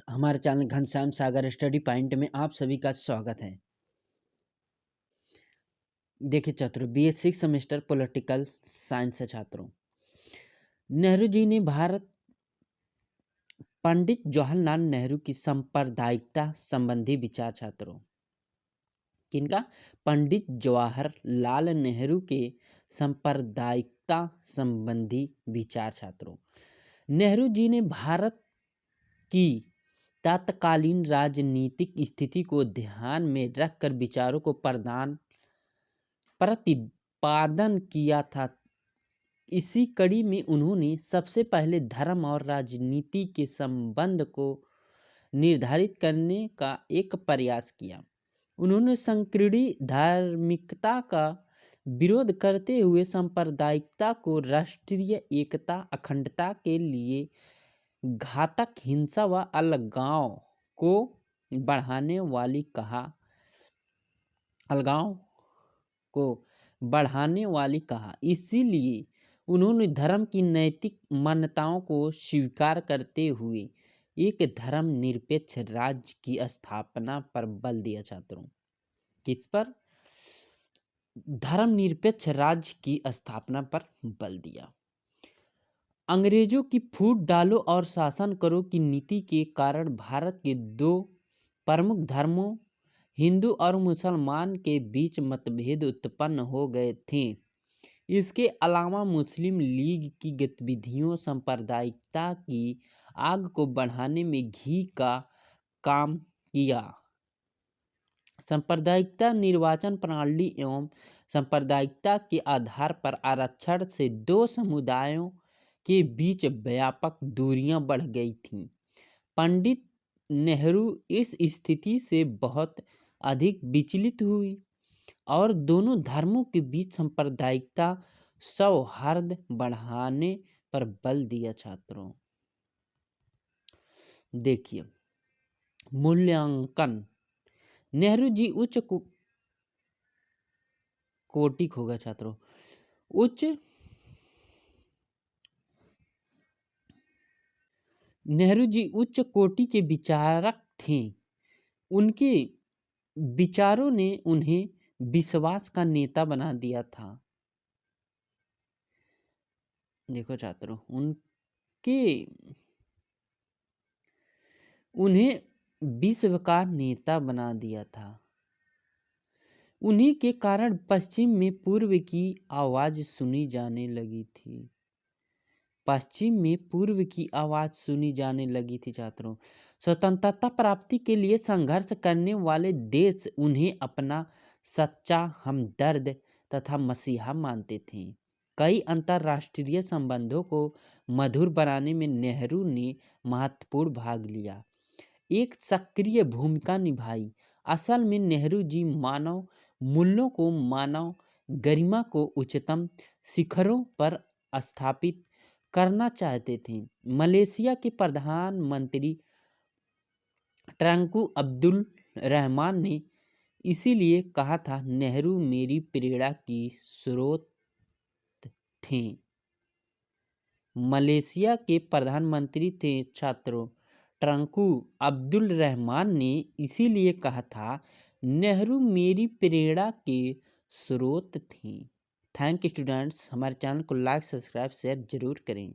हमारे चैनल घनश्याम सागर study point में आप सभी का स्वागत है। देखिए छात्रों, BA 6 सेमेस्टर पॉलिटिकल साइंस है छात्रों। नेहरू जी ने पंडित जवाहरलाल नेहरू की सांप्रदायिकता संबंधी विचार छात्रों। किनका? पंडित जवाहरलाल नेहरू के सांप्रदायिकता संबंधी विचार छात्रों। नेहरू जी ने भारत की तत्कालीन राजनीतिक स्थिति को ध्यान में रखकर विचारों को प्रतिपादन किया था। इसी कड़ी में उन्होंने सबसे पहले धर्म और राजनीति के संबंध को निर्धारित करने का एक प्रयास किया। उन्होंने संकीर्ण धार्मिकता का विरोध करते हुए सांप्रदायिकता को राष्ट्रीय एकता अखंडता के लिए घातक हिंसा व अलगाव को बढ़ाने वाली कहा। इसीलिए उन्होंने धर्म की नैतिक मान्यताओं को स्वीकार करते हुए एक धर्मनिरपेक्ष राज्य की स्थापना पर बल दिया छात्रों। किस पर? धर्मनिरपेक्ष राज्य की स्थापना पर बल दिया। अंग्रेजों की फूट डालो और शासन करो की नीति के कारण भारत के दो प्रमुख धर्मों हिंदू और मुसलमान के बीच मतभेद उत्पन्न हो गए थे। इसके अलावा मुस्लिम लीग की गतिविधियों सांप्रदायिकता की आग को बढ़ाने में घी का काम किया। सांप्रदायिकता निर्वाचन प्रणाली एवं सांप्रदायिकता के आधार पर आरक्षण से दो समुदायों के बीच व्यापक दूरियां बढ़ गई थीं। पंडित नेहरू इस स्थिति से बहुत अधिक विचलित हुई और दोनों धर्मों के बीच सांप्रदायिकता सौहार्द बढ़ाने पर बल दिया छात्रों। देखिए, मूल्यांकन। नेहरू जी उच्च कोटि होगा छात्रों। नेहरू जी उच्च कोटि के विचारक थे। उनके विचारों ने उन्हें विश्वास का नेता बना दिया था। देखो छात्रों, उन्हें विश्व का नेता बना दिया था। उन्हीं के कारण पश्चिम में पूर्व की आवाज सुनी जाने लगी थी। छात्रों, स्वतंत्रता प्राप्ति के लिए संघर्ष करने वाले देश उन्हें अपना सच्चा हमदर्द तथा मसीहा मानते थे। कई अंतर्राष्ट्रीय संबंधों को मधुर बनाने में नेहरू ने महत्वपूर्ण भाग लिया, एक सक्रिय भूमिका निभाई। असल में नेहरू जी मानव मूल्यों को, मानव गरिमा को उच्चतम शिखरों पर स्थापित करना चाहते थे। मलेशिया के प्रधानमंत्री टंकू अब्दुल रहमान ने इसीलिए कहा था, नेहरू मेरी प्रेरणा की स्रोत थे। मलेशिया के प्रधानमंत्री थे छात्रों टंकू अब्दुल रहमान ने इसीलिए कहा था, नेहरू मेरी प्रेरणा के स्रोत थे। Thank you students. हमारे चैनल को लाइक, सब्सक्राइब, शेयर जरूर करें।